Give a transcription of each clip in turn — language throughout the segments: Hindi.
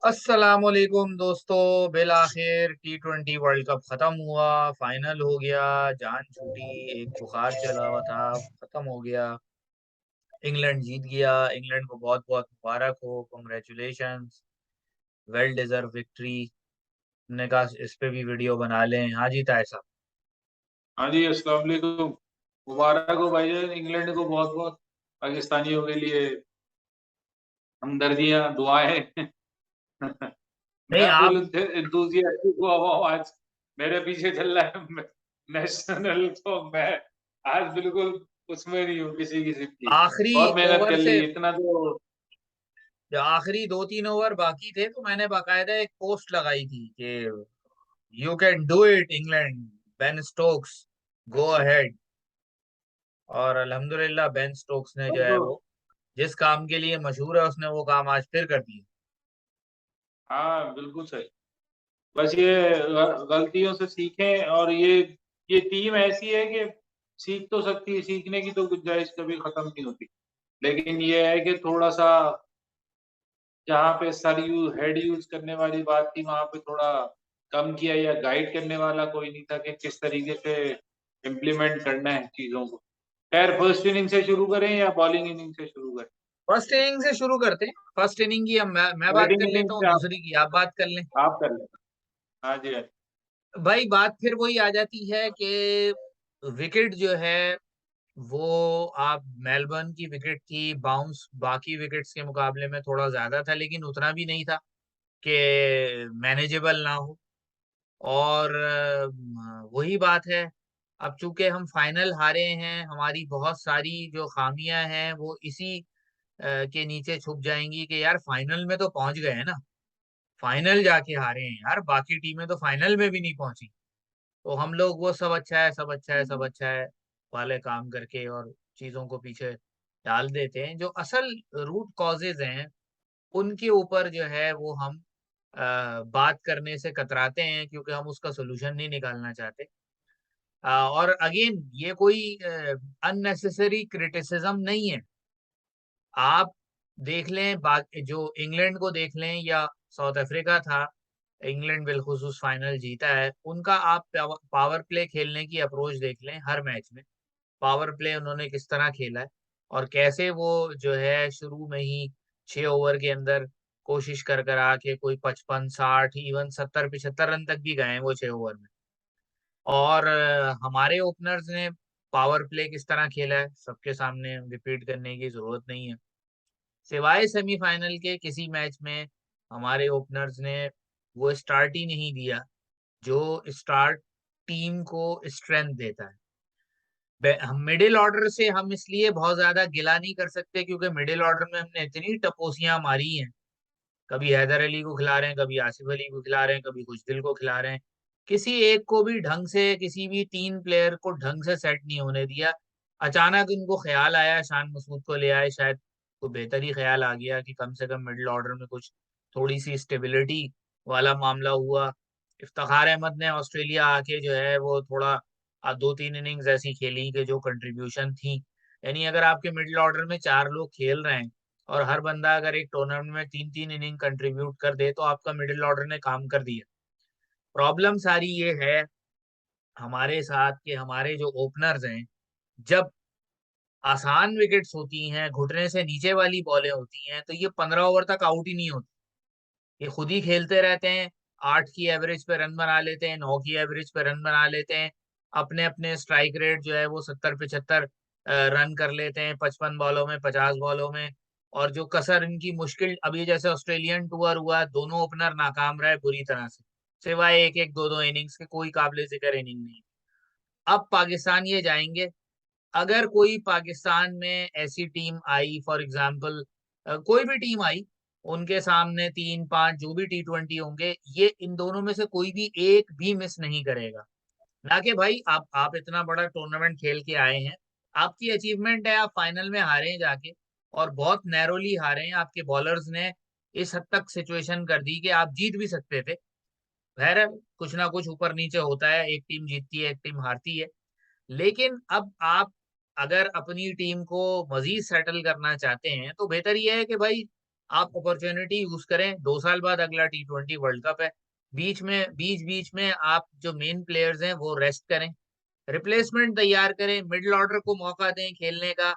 अस्सलामुअलैकुम दोस्तों। बिल आखिर T20 वर्ल्ड कप खत्म हुआ, फाइनल हो गया। जान छूटी, एक बुखार चला हुआ था, खत्म हो गया। इंग्लैंड जीत गया। इंग्लैंड को बहुत बहुत मुबारक हो, कॉन्ग्रेचुलेशंस, वेल डिजर्व विक्ट्री। हमने कहा इस पे भी वीडियो बना लें। हाँ जी ताय साहब। हाँ जी, अस्सलाम वालेकुम। मुबारक हो भाईजान इंग्लैंड को बहुत बहुत। पाकिस्तानियों के लिए हमदर्दियां, दुआएं। नहीं मैं फुल आप। इंथुसियास्टिक हुआ हुआ आज। मेरे पीछे चल रहा है नेशनल, तो मैं आज बिल्कुल उसमें नहीं हूँ किसी किस्म की। आखिरी बहुत मेहनत ओवर कर ली से इतना तो। जब आखिरी 2-3 ओवर बाकी थे तो मैंने बाकायदा एक पोस्ट लगाई थी कि you can do it England, Ben Stokes, go अच्छा। अहेड। और अल्हम्दुलिल्लाह बेन स्टोक्स ने जो है तो वो जिस काम के लिए मशहूर है उसने वो काम आज फिर कर दिया। हाँ, बिल्कुल सही। बस ये गलतियों से सीखें, और ये टीम ऐसी है कि सीख तो सकती है, सीखने की तो गुंजाइश कभी खत्म नहीं होती। लेकिन ये है कि थोड़ा सा जहाँ पे सर यूज हेड यूज करने वाली बात थी, वहां पे थोड़ा कम किया, या गाइड करने वाला कोई नहीं था कि किस तरीके से इम्प्लीमेंट करना है चीजों को। खैर, फर्स्ट इनिंग से शुरू करें या बॉलिंग इनिंग से शुरू करें? फर्स्ट इनिंग से शुरू करते हैं। फर्स्ट इनिंग की मैं बात बैटिंग कर इनिंग लेता हूँ, से आप दूसरी की आप बात कर लें। आप कर लें। हाँ जी, हाँ जी। भाई बात फिर वही आ जाती है कि विकेट जो है वो, आप मेलबर्न की विकेट थी, बाउंस बाकी विकेट्स के मुकाबले में थोड़ा ज्यादा था, लेकिन उतना भी नहीं था कि मैनेजेबल ना हो। और वही बात है। अब चूंकि हम फाइनल हारे हैं, हमारी बहुत सारी जो खामियां हैं वो इसी के नीचे छुप जाएंगी कि यार फाइनल में तो पहुंच गए हैं ना, फाइनल जाके हारे हैं यार, बाकी टीमें तो फाइनल में भी नहीं पहुंची। तो हम लोग वो सब अच्छा है, सब अच्छा है, सब अच्छा है वाले काम करके और चीजों को पीछे डाल देते हैं। जो असल रूट कॉजेज हैं उनके ऊपर जो है वो हम बात करने से कतराते हैं, क्योंकि हम उसका सोल्यूशन नहीं निकालना चाहते। और अगेन ये कोई अननेसेसरी क्रिटिसिज्म नहीं है। आप देख लें, जो इंग्लैंड को देख लें या साउथ अफ्रीका था, इंग्लैंड बिलखुसूस फाइनल जीता है, उनका आप पावर प्ले खेलने की अप्रोच देख लें। हर मैच में पावर प्ले उन्होंने किस तरह खेला है, और कैसे वो जो है शुरू में ही 6 ओवर के अंदर कोशिश कर कर आके कोई 55, 60, इवन 70, 75 रन तक भी गए हैं वो 6 ओवर में। और हमारे ओपनर्स ने पावर प्ले किस तरह खेला है सबके सामने रिपीट करने की जरूरत नहीं है। सिवाय सेमीफाइनल के किसी मैच में हमारे ओपनर्स ने वो स्टार्ट ही नहीं दिया जो स्टार्ट टीम को स्ट्रेंथ देता है। हम मिडिल ऑर्डर से हम इसलिए बहुत ज्यादा गिला नहीं कर सकते क्योंकि मिडिल ऑर्डर में हमने इतनी टपोसियां मारी हैं। कभी हैदर अली को खिला रहे हैं, कभी आसिफ अली को खिला रहे हैं, कभी खुशदिल को खिला रहे हैं। किसी एक को भी ढंग से, किसी भी 3 प्लेयर को ढंग से सेट नहीं होने दिया। अचानक इनको ख्याल आया शान मसूद को ले आए, शायद को बेहतर ही ख्याल आ गया कि कम से कम मिडिल ऑर्डर में कुछ थोड़ी सी स्टेबिलिटी वाला मामला हुआ। इफ्तिखार अहमद ने ऑस्ट्रेलिया आके जो है वो थोड़ा 2-3 इनिंग्स ऐसी खेली कि जो कंट्रीब्यूशन थी। यानी अगर आपके मिडिल ऑर्डर में 4 लोग खेल रहे हैं और हर बंदा अगर एक टूर्नामेंट में 3-3 इनिंग कंट्रीब्यूट कर दे तो आपका मिडिल ऑर्डर ने काम कर दिया। प्रॉब्लम सारी ये है हमारे साथ कि हमारे जो ओपनर्स हैं, जब आसान विकेट्स होती हैं, घुटने से नीचे वाली बॉलें होती हैं, तो ये 15 ओवर तक आउट ही नहीं होती। ये खुद ही खेलते रहते हैं। 8 की एवरेज पे रन बना लेते हैं, 9 की एवरेज पे रन बना लेते हैं। अपने अपने स्ट्राइक रेट जो है वो 70-75 रन कर लेते हैं 55 बॉलों में, 50 बॉलों में। और जो कसर इनकी मुश्किल, अभी जैसे ऑस्ट्रेलियन टूर हुआ, दोनों ओपनर नाकाम रहे बुरी तरह से, सिवाय एक एक दो दो इनिंग्स के, कोई काबिल जिक्र इनिंग नहीं। अब पाकिस्तान ये जाएंगे, अगर कोई पाकिस्तान में ऐसी टीम आई, फॉर एग्जांपल कोई भी टीम आई, उनके सामने 3-5 जो भी T20 होंगे, ये इन दोनों में से कोई भी एक भी मिस नहीं करेगा। ना कि भाई आप इतना बड़ा टूर्नामेंट खेल के आए हैं, आपकी अचीवमेंट है, आप फाइनल में हारे हैं जाके, और बहुत नैरोली हारे हैं। आपके बॉलर्स ने इस हद तक सिचुएशन कर दी कि आप जीत भी सकते थे। खैर, कुछ ना कुछ ऊपर नीचे होता है, एक टीम जीतती है, एक टीम हारती है। लेकिन अब आप अगर अपनी टीम को मजीद सेटल करना चाहते हैं तो बेहतर यह है कि भाई आप अपॉर्चुनिटी यूज करें। 2 साल बाद अगला T20 वर्ल्ड कप है, बीच बीच में आप जो मेन प्लेयर्स हैं वो रेस्ट करें, रिप्लेसमेंट तैयार करें, मिडिल ऑर्डर को मौका दें खेलने का।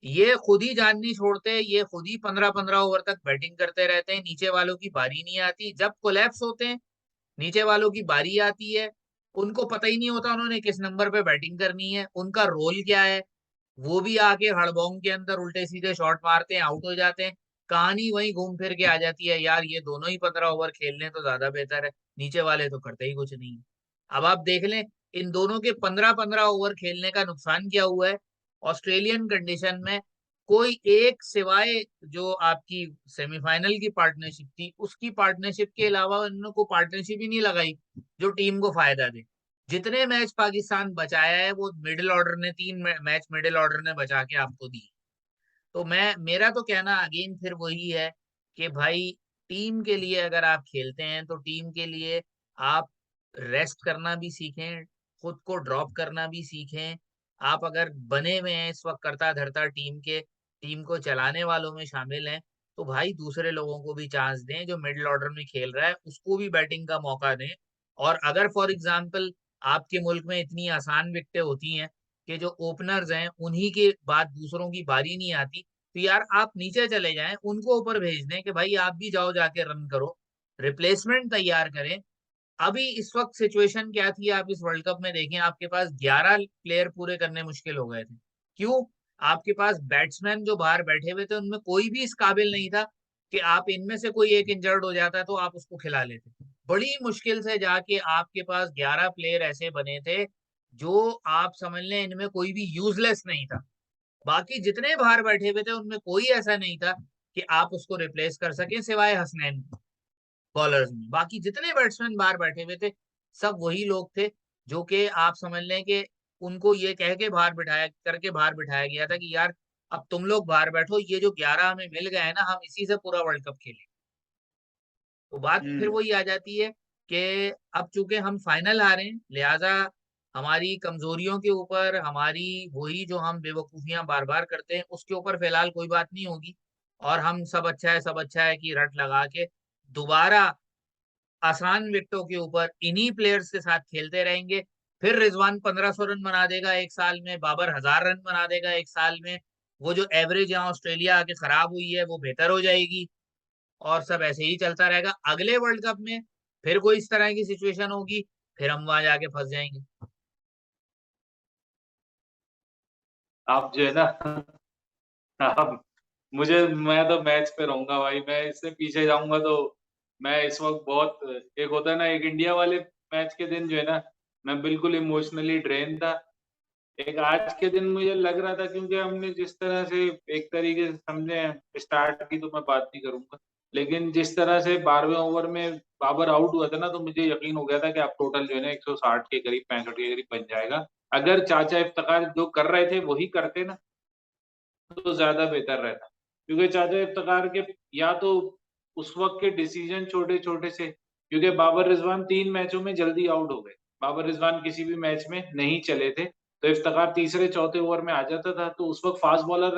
ये खुद ही जान नहीं छोड़ते, ये खुद ही 15-15 ओवर तक बैटिंग करते रहते हैं, नीचे वालों की बारी नहीं आती। जब कोलैप्स होते हैं, नीचे वालों की बारी आती है, उनको पता ही नहीं होता उन्होंने किस नंबर पे बैटिंग करनी है, उनका रोल क्या है। वो भी आके हड़बोंग के अंदर उल्टे सीधे शॉट मारते हैं, आउट हो जाते हैं। कहानी वहीं घूम फिर के आ जाती है, यार ये दोनों ही 15 ओवर खेल लें तो ज्यादा बेहतर है, नीचे वाले तो करते ही कुछ नहीं है। अब आप देख लें, इन दोनों के 15-15 ओवर खेलने का नुकसान क्या हुआ है। ऑस्ट्रेलियन कंडीशन में कोई एक सिवाय जो आपकी सेमीफाइनल की पार्टनरशिप थी, उसकी पार्टनरशिप के अलावा उन्होंने को पार्टनरशिप ही नहीं लगाई जो टीम को फायदा दे। जितने मैच पाकिस्तान बचाया है वो मिडिल ऑर्डर ने, 3 मैच मिडिल ऑर्डर ने बचा के आपको दी। तो मैं, मेरा तो कहना अगेन फिर वही है कि भाई, टीम के लिए अगर आप खेलते हैं तो टीम के लिए आप रेस्ट करना भी सीखें, खुद को ड्रॉप करना भी सीखें। आप अगर बने हुए हैं इस वक्त करता धरता टीम के, टीम को चलाने वालों में शामिल हैं, तो भाई दूसरे लोगों को भी चांस दें, जो मिडिल ऑर्डर में खेल रहा है उसको भी बैटिंग का मौका दें। और अगर फॉर एग्जाम्पल आपके मुल्क में इतनी आसान विकेटें होती हैं कि जो ओपनर्स हैं उन्हीं के बाद दूसरों की बारी नहीं आती, तो यार आप नीचे चले जाएं, उनको ऊपर भेज दें कि भाई आप भी जाओ जाके रन करो, रिप्लेसमेंट तैयार करें। अभी इस वक्त सिचुएशन क्या थी, आप इस वर्ल्ड कप में देखें, आपके पास 11 प्लेयर पूरे करने मुश्किल हो गए थे। क्यों? आपके पास बैट्समैन जो बाहर बैठे हुए थे उनमें कोई भी इस काबिल नहीं था कि आप इनमें से कोई एक इंजर्ड हो जाता तो आप उसको खिला लेते। बड़ी मुश्किल से जाके आपके पास 11 प्लेयर ऐसे बने थे जो, आप समझ लें, इनमें कोई भी यूजलेस नहीं था। बाकी जितने बाहर बैठे हुए थे उनमें कोई ऐसा नहीं था कि आप उसको रिप्लेस कर सके सिवाय हसनैन बॉलर्स में। बाकी जितने बैट्समैन बाहर बैठे हुए थे सब वही लोग थे जो कि आप समझ लें कि उनको ये कह के बाहर बिठाया गया था कि यार अब तुम लोग बाहर बैठो, ये जो 11 हमें मिल गए हैं ना, हम इसी से पूरा वर्ल्ड कप खेलें। तो बात फिर हम्म। वही आ जाती है कि अब चूंकि हम फाइनल हारे हैं, लिहाजा हमारी कमजोरियों के ऊपर, हमारी वही जो हम बेवकूफियां बार बार करते हैं उसके ऊपर फिलहाल कोई बात नहीं होगी। और हम सब अच्छा है की रट लगा के दोबारा आसान विकेटों के ऊपर इन्हीं प्लेयर्स के साथ खेलते रहेंगे। फिर रिजवान 1500 रन बना देगा एक साल में, बाबर 1000 रन बना देगा एक साल में। वो जो एवरेज यहाँ ऑस्ट्रेलिया आके खराब हुई है वो बेहतर हो जाएगी, और सब ऐसे ही चलता रहेगा। अगले वर्ल्ड कप में फिर कोई इस तरह की सिचुएशन होगी, फिर हम वहां जाके फंस जाएंगे। आप जो है ना आप मुझे मैं तो मैच पे रहूंगा भाई, मैं इससे पीछे जाऊंगा तो मैं इस वक्त बहुत, एक होता है ना, एक इंडिया वाले मैच के दिन जो है ना, मैं बिल्कुल इमोशनली ड्रेन था। एक आज के दिन मुझे लग रहा था, क्योंकि हमने जिस तरह से एक तरीके से समझे, स्टार्ट की तो मैं बात नहीं करूंगा, लेकिन जिस तरह से 12वें ओवर में बाबर आउट हुआ था ना, तो मुझे यकीन हो गया था कि अब टोटल जो है ना 160 के करीब, 65 के करीब बन जाएगा। अगर चाचा इफ्तिखार जो कर रहे थे वही करते ना तो ज्यादा बेहतर रहता, क्योंकि चाचा इफ्तिखार के या तो उस वक्त के डिसीजन छोटे छोटे से, क्योंकि बाबर रिजवान 3 मैचों में जल्दी आउट हो गए, बाबर रिजवान किसी भी मैच में नहीं चले थे, तो इफ्तिखार तीसरे चौथे ओवर में आ जाता था, तो उस वक्त फास्ट बॉलर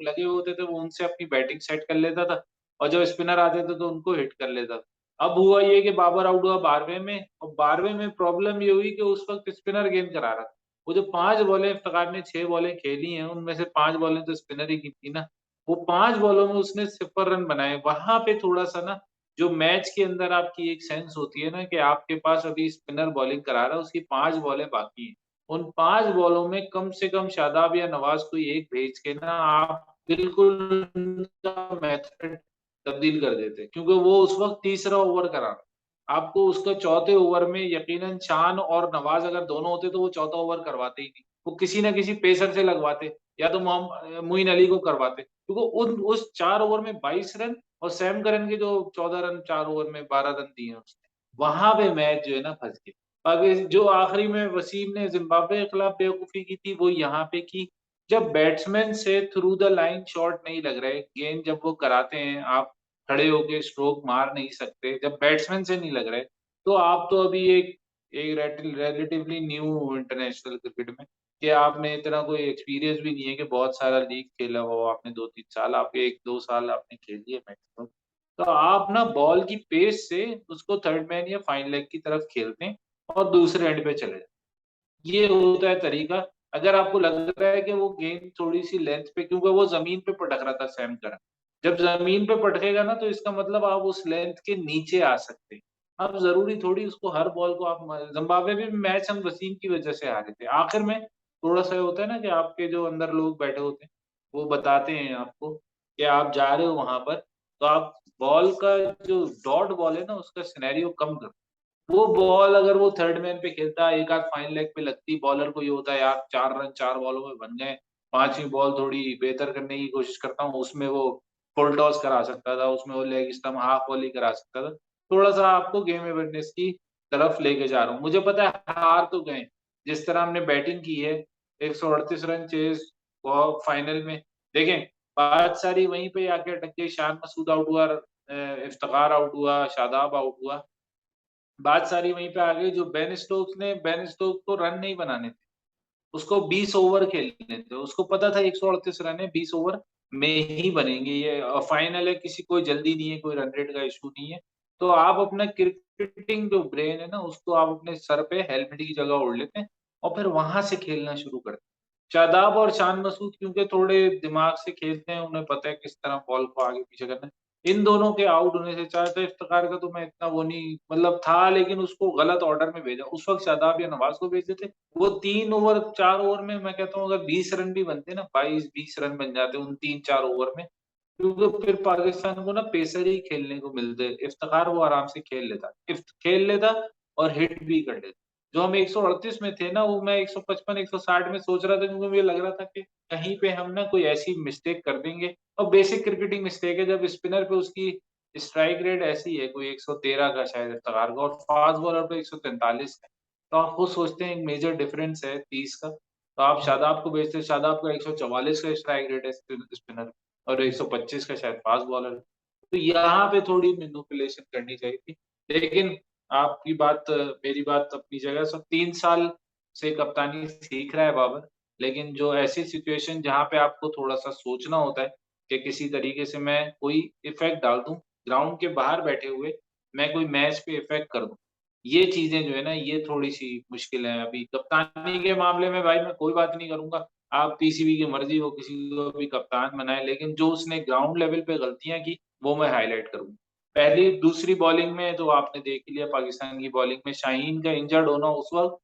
लगे होते थे, वो उनसे अपनी बैटिंग सेट कर लेता था, और जब स्पिनर आते थे तो उनको हिट कर लेता था। अब हुआ ये कि बाबर आउट हुआ 12वें में, और 12वें में प्रॉब्लम ये हुई कि उस वक्त स्पिनर गेंद करा रहा था। वो जो 5 बॉलें इफ्तिखार ने 6 बॉलें खेली हैं, उनमें से 5 बॉलें तो स्पिनर ही की थी ना, वो 5 बॉलों में उसने 0 रन बनाए। वहां पे थोड़ा सा ना, जो मैच के अंदर आपकी एक सेंस होती है ना कि आपके पास अभी स्पिनर बॉलिंग करा रहा है, उसकी 5 बॉलें बाकी हैं, उन 5 बॉलों में कम से कम शादाब या नवाज कोई एक भेज के ना आप बिल्कुल उनका मेथड तब्दील कर देते, क्योंकि वो उस वक्त तीसरा ओवर करा रहा। आपको उसका चौथे ओवर में यकीनन शान और नवाज अगर दोनों होते तो वो चौथा ओवर करवाते ही नहीं, वो किसी ना किसी पेसर से लगवाते, या तो मोइन अली को करवाते, क्योंकि उन उस 4 ओवर में 22 रन, और सैम करन के जो 14 रन 4 ओवर में 12 रन दिए उसने, वहां पे मैच जो है ना फंस गया। बाकी जो आखिरी में वसीम ने जिम्बाब्वे के खिलाफ बेवकूफी की थी वो यहाँ पे की, जब बैट्समैन से थ्रू द लाइन शॉट नहीं लग रहे, गेंद जब वो कराते हैं, आप खड़े होके स्ट्रोक मार नहीं सकते, जब बैट्समैन से नहीं लग रहे, तो आप तो अभी एक एक रिलेटिवली न्यू इंटरनेशनल क्रिकेट में, कि आप में इतना कोई एक्सपीरियंस भी नहीं है कि बहुत सारा लीग खेला हो आपने 2-3 साल, आपके 1-2 साल आपने खेल लिए मैक्सिमम। तो आप ना बॉल की पेस से उसको थर्ड मैन या फाइन लेग की तरफ खेलते हैं और दूसरे एंड पे चले जाते हैं। ये होता है तरीका। अगर आपको लग रहा है कि वो गेंद थोड़ी-सी लेंथ पे क्योंकि वो ज़मीन पे पटक रहा था सैम करन। जब ज़मीन पे पटकेगा ना तो इसका मतलब आप उस लेंथ के नीचे आ सकते हैं। अब ज़रूरी थोड़ी उसको हर बॉल को आप म ज़िम्बाब्वे में भी मैच हम वसीम की वज़ह से हारे थे। आखिर में थोड़ा-सा ये होता है ना कि आपके जो अंदर लोग बैठे होते हैं, वो बताते हैं आपको कि आप जा रहे हो वहाँ पर, तो आप बॉल का जो डॉट बॉल है ना उसका सिनेरियो कम करो। वो बॉल अगर वो थर्ड मैन पे खेलता, एक आध फाइन लेग पे लगती, बॉलर को ये होता है यार 4 रन 4 बॉलों में बन गए, 5वीं बॉल थोड़ी बेहतर करने की कोशिश करता हूँ, उसमें वो फुल टॉस करा सकता था, उसमें वो लेग स्टंप हाफ वॉली करा सकता था। थोड़ा-सा आपको गेम अवेयरनेस की तरफ लेके जा रहा हूँ। मुझे पता है हार तो गए, जिस तरह हमने बैटिंग की है, 138 रन चेज़ और फाइनल में देखें, बात सारी वहीं पे आके अटक गई, शान मसूद आउट हुआ, इफ्तिखार आउट हुआ, शादाब आउट हुआ। बात सारी वहीं पे आ गई जो बेन स्टोक्स को रन नहीं बनाने थे। उसको 20 ओवर खेलने थे। उसको पता था 138 रन है, 20 ओवर में ही बनेंगे ये फाइनल है, किसी कोई जल्दी नहीं है, कोई रन रेट का इश्यू नहीं है। तो आप अपना क्रिकेटिंग जो ब्रेन है ना, उसको आप अपने सर पे हेलमेट की जगह ओढ़ लेते हैं और फिर वहाँ से खेलना शुरू करते हैं। शादाब और शान मसूद क्योंकि थोड़े दिमाग से खेलते हैं, उन्हें पता है किस तरह बॉल को आगे-पीछे करना है। इन दोनों के आउट होने से चाहे तो इफ्तिखार का तो मैं इतना वो नहीं मतलब था लेकिन उसको गलत ऑर्डर में भेजा। उस वक़्त शादाब या नवाज़ को भेजते थे। वो 3 ओवर 4 ओवर में मैं कहता हूँ अगर 20 रन भी बनते ना 22-20 रन बन जाते उन 3-4 ओवर में, क्योंकि फिर पाकिस्तान को ना पेसर ही खेलने को मिलते। इफ्तिखार वो आराम से खेल लेता और हिट भी कर लेता। जो हम 138 में थे ना, वो मैं 155, 160 में सोच रहा था क्योंकि मुझे लग रहा था कि कहीं पे हम ना कोई ऐसी मिस्टेक कर देंगे और बेसिक क्रिकेटिंग मिस्टेक है जब स्पिनर पे उसकी स्ट्राइक रेट ऐसी है कोई 113 का शायद इफ्तिखार का और फास्ट बॉलर पे 143 का। तो आप खुद सोचते हैं एक मेजर डिफरेंस है 30 का। तो आप जी। शादाब को भेजते, शादाब का 144 का स्ट्राइक रेट है स्पिनर और 125 का शायद फास्ट बॉलर है। तो यहाँ पे थोड़ी मैनिपुलेशन करनी चाहिए थी। लेकिन आपकी बात मेरी बात अपनी जगह सब 3 साल से कप्तानी सीख रहा है बाबर, लेकिन जो ऐसी सिचुएशन जहाँ पे आपको थोड़ा-सा सोचना होता है कि किसी तरीके से मैं कोई इफ़ेक्ट डाल दूँ, ग्राउंड के बाहर बैठे हुए मैं कोई मैच पे इफ़ेक्ट कर दूँ। ये चीज़ें जो है ना, ये थोड़ी-सी मुश्किल है अभी। कप्तानी के मामले में भाई मैं कोई बात नहीं करूँगा, आप पीसीबी की मर्ज़ी वो किसी को भी कप्तान बनाए, लेकिन जो उसने ग्राउंड लेवल पे गलतियाँ की, वो मैं हाइलाइट करूँगा। पहली दूसरी बॉलिंग में तो आपने देख ही लिया पाकिस्तान की बॉलिंग में शाहीन का इंजर्ड होना उस वक़्त,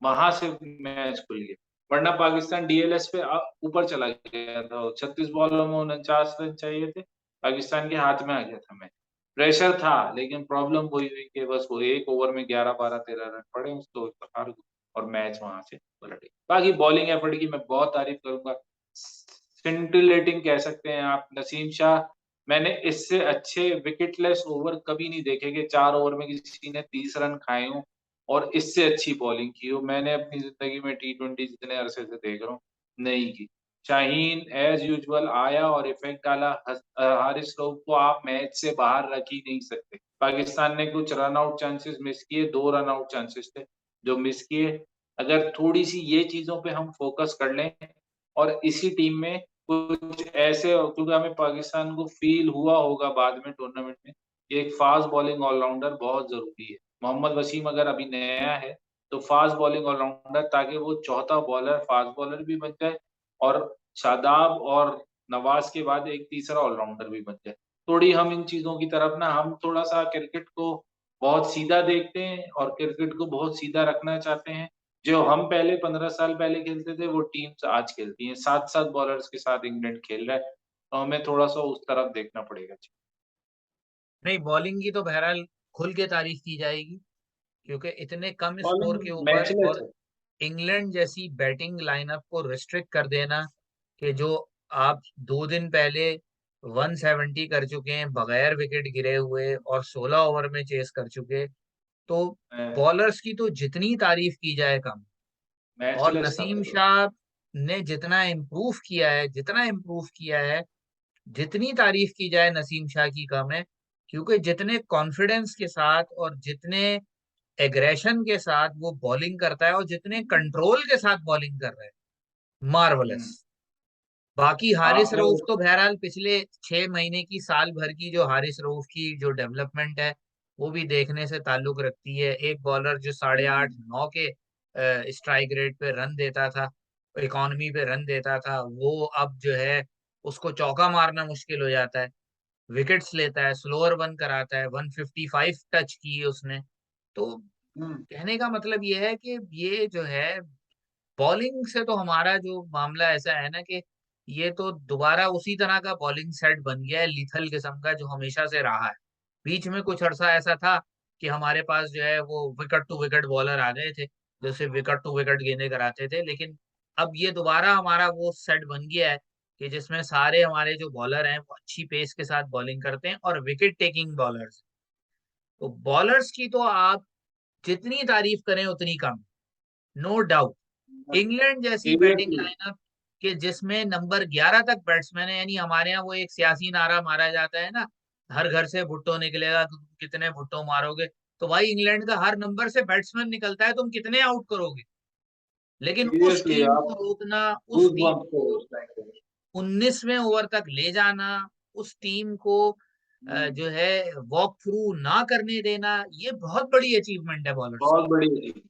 वहाँ से मैच खुल गया। वरना पाकिस्तान डीएलएस पे ऊपर चला गया था। 36 बॉलों में 49 रन चाहिए थे, पाकिस्तान के हाथ में आ गया था मैच। प्रेशर था, लेकिन प्रॉब्लम वही हुई कि बस वो 1 ओवर में 11, 12, 13 रन पड़े उसको हार गए और मैच वहाँ से पलट गया। बाकी बॉलिंग एफर्ट की मैं बहुत तारीफ़ करूँगा। स्किंटिलेटिंग कह सकते हैं आप, नसीम शाह मैंने इससे अच्छे विकेटलेस ओवर कभी नहीं देखे कि 4 ओवर में किसी ने 30 रन खाए हों और इससे अच्छी बॉलिंग की हो। मैंने अपनी ज़िंदगी में टी20 जितने अरसे से देख रहा हूँ, नहीं की। शाहीन ऐज़ यूजुअल आया और इफ़ेक्ट डाला। हारिस रऊफ को आप मैच से बाहर रख ही नहीं सकते। पाकिस्तान ने कुछ रन आउट चांसेस मिस किए, 2 रन आउट चांसेस थे, जो मिस किए। अगर थोड़ी-सी ये चीज़ों पे हम फ़ोकस कर लें और इसी टीम में कुछ ऐसे क्योंकि हमें पाकिस्तान को फ़ील हुआ होगा बाद में टूर्नामेंट में, कि एक फ़ास्ट बॉलिंग ऑल-राउंडर बहुत ज़रूरी है। मोहम्मद वसीम अगर अभी नया है, तो फ़ास्ट बॉलिंग ऑल-राउंडर ताकि वो चौथा बॉलर फ़ास्ट बॉलर भी बन जाए और शादाब और नवाज़ के बाद एक तीसरा ऑल-राउंडर भी बन जाए। थोड़ी हम इन चीज़ों की तरफ ना हम थोड़ा-सा क्रिकेट को बहुत सीधा देखते हैं और क्रिकेट को बहुत सीधा रखना चाहते हैं। जो हम पहले 15 साल पहले खेलते थे, वो टीम्स आज खेलती हैं। 7-7 बॉलर्स के साथ इंग्लैंड खेल रहा है, तो हमें थोड़ा-सा उस तरफ देखना पड़ेगा। जी। नहीं, बॉलिंग की तो बहरहाल खुल के तारीफ़ की जाएगी, क्योंकि इतने कम स्कोर के बॉलिंग ऊपर मैचलेस और है। इंग्लैंड जैसी बैटिंग लाइनअप को रिस्ट्रिक्ट कर देना कि जो आप 2 दिन पहले 170 कर चुके हैं बगैर विकेट गिरे हुए और 16 ओवर में चेस कर चुके, तो मैं बॉलर्स की तो जितनी तारीफ़ की जाए कम। और मैचलेस था नसीम भाई वो। शाह ने जितना इम्प्रूव किया है, जितनी तारीफ़ की जाए नसीम शाह की कम है, क्योंकि जितने कॉन्फिडेंस के साथ और जितने एग्रेशन के साथ वो बॉलिंग करता है और जितने कंट्रोल के साथ बॉलिंग कर रहा है। मार्वलेस। हम्म। बाकी हारिस आपने रऊफ तो बहरहाल पिछले 6 महीने की, साल भर की जो हारिस रऊफ की जो डेवलपमेंट है वो भी देखने से ताल्लुक रखती है। एक बॉलर जो 8.5 9 के स्ट्राइक रेट पे रन देता था, इकॉनमी पे रन देता था, वो अब जो है उसको चौका मारना मुश्किल हो जाता है। विकेट्स लेता है, स्लोअर वन कराता है, 155 टच की उसने। तो हम्म। कहने का मतलब ये है कि ये जो है बॉलिंग से तो हमारा जो मामला ऐसा है ना कि ये तो दोबारा उसी तरह का बॉलिंग सेट बन गया है, लीथल किस्म का, जो हमेशा से रहा है। बीच में कुछ अरसा ऐसा था कि हमारे पास जो है वो विकेट टू विकेट बॉलर आ गए थे, जो सिर्फ विकेट टू विकेट गेंदें कराते थे। लेकिन अब ये दोबारा हमारा वो सेट बन गया है कि जिसमें सारे हमारे जो बॉलर हैं वो अच्छी पेस के साथ बॉलिंग करते हैं और विकेट टेकिंग बॉलर्स। तो बॉलर्स की तो आप जितनी तारीफ करें उतनी कम, नो डाउट। इंग्लैंड जैसी बैटिंग सीरियसली लाइनअप के जिसमें नंबर 11 तक बैट्समैन है, यानी हमारे यहाँ वो एक सियासी नारा मारा जाता है ना, हर घर से भुट्टो निकलेगा तो तुम कितने भुट्टो मारोगे। तो भाई इंग्लैंड का हर नंबर से बैट्समैन निकलता है, तुम कितने आउट करोगे। लेकिन उस सीरियसली टीम आप को रोकना, उस गूज टीम बम्प को को उस टाइम पे। 19वें ओवर तक ले जाना, उस टीम को जो है वॉक थ्रू ना करने देना, ये बहुत बड़ी अचीवमेंट है बॉलर्स बहुत बड़ी अचीवमेंट।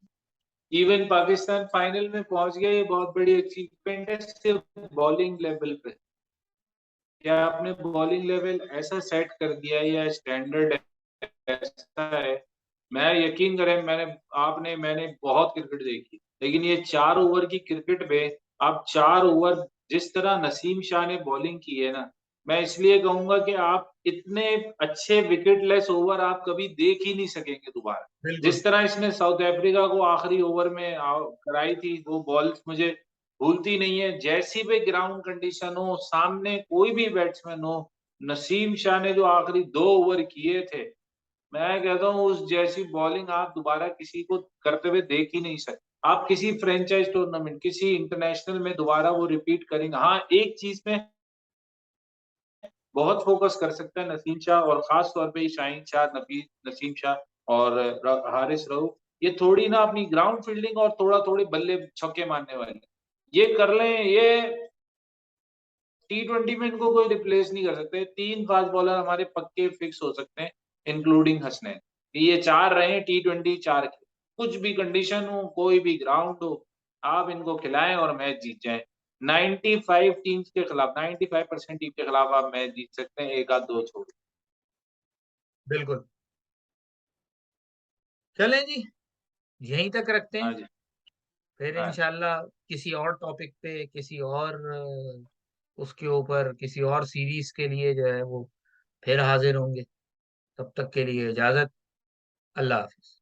इवन पाकिस्तान फाइनल में पहुंच गया, ये बहुत बड़ी अचीवमेंट है सिर्फ बॉलिंग लेवल पे। क्या आपने बॉलिंग लेवल ऐसा सेट कर दिया है या स्टैंडर्ड ऐसा है। मैं यकीन करें, मैंने बहुत क्रिकेट देखी, लेकिन ये 4 ओवर की क्रिकेट में आप 4 ओवर जिस तरह नसीम शाह ने बॉलिंग की है ना, मैं इसलिए कहूंगा कि आप इतने अच्छे विकेटलेस ओवर आप कभी देख ही नहीं सकेंगे दोबारा। बिल्कुल। जिस तरह इसने साउथ अफ्रीका को आखिरी ओवर में कराई थी, वो बॉल्स मुझे भूलती नहीं है। जैसी भी ग्राउंड कंडीशन हो, सामने कोई भी बैट्समैन हो, नसीम शाह ने जो आखिरी 2 ओवर किए थे, मैं कहता हूँ उस जैसी बॉलिंग आप दोबारा किसी को करते हुए देख ही नहीं सकते। आप किसी फ्रेंचाइज टूर्नामेंट, किसी इंटरनेशनल में दोबारा वो रिपीट करेंगे। हाँ, एक चीज में बहुत फोकस कर सकता है नसीम शाह, और खास तौर पे शाहीन शाह, नफीस नसीम शाह और हारिस रऊफ, ये थोड़ी ना अपनी ग्राउंड फील्डिंग और थोड़ा थोड़ी बल्ले छक्के मारने वाले, ये कर लें, ये T20 में इनको कोई रिप्लेस नहीं कर सकते। 3 फास्ट बॉलर हमारे पक्के फिक्स हो सकते हैं, इंक्लूडिंग हसनैन। ये 4 रहे T20 4 के, कुछ भी कंडीशन हो, कोई भी ग्राउंड हो, आप इनको खिलाएं और मैच जीत जाए। 95 टीम्स के खिलाफ, 95% टीम के खिलाफ आप मैच जीत सकते हैं, एक आध दो छोड़। बिल्कुल। चलें जी, यहीं तक रखते हाँ हैं। जी। फिर हाँ। इंशाल्लाह किसी और टॉपिक पे, किसी और उसके ऊपर, किसी और सीरीज के लिए जो है वो फिर हाजिर होंगे। तब तक के लिए इजाजत। अल्लाह हाफिज।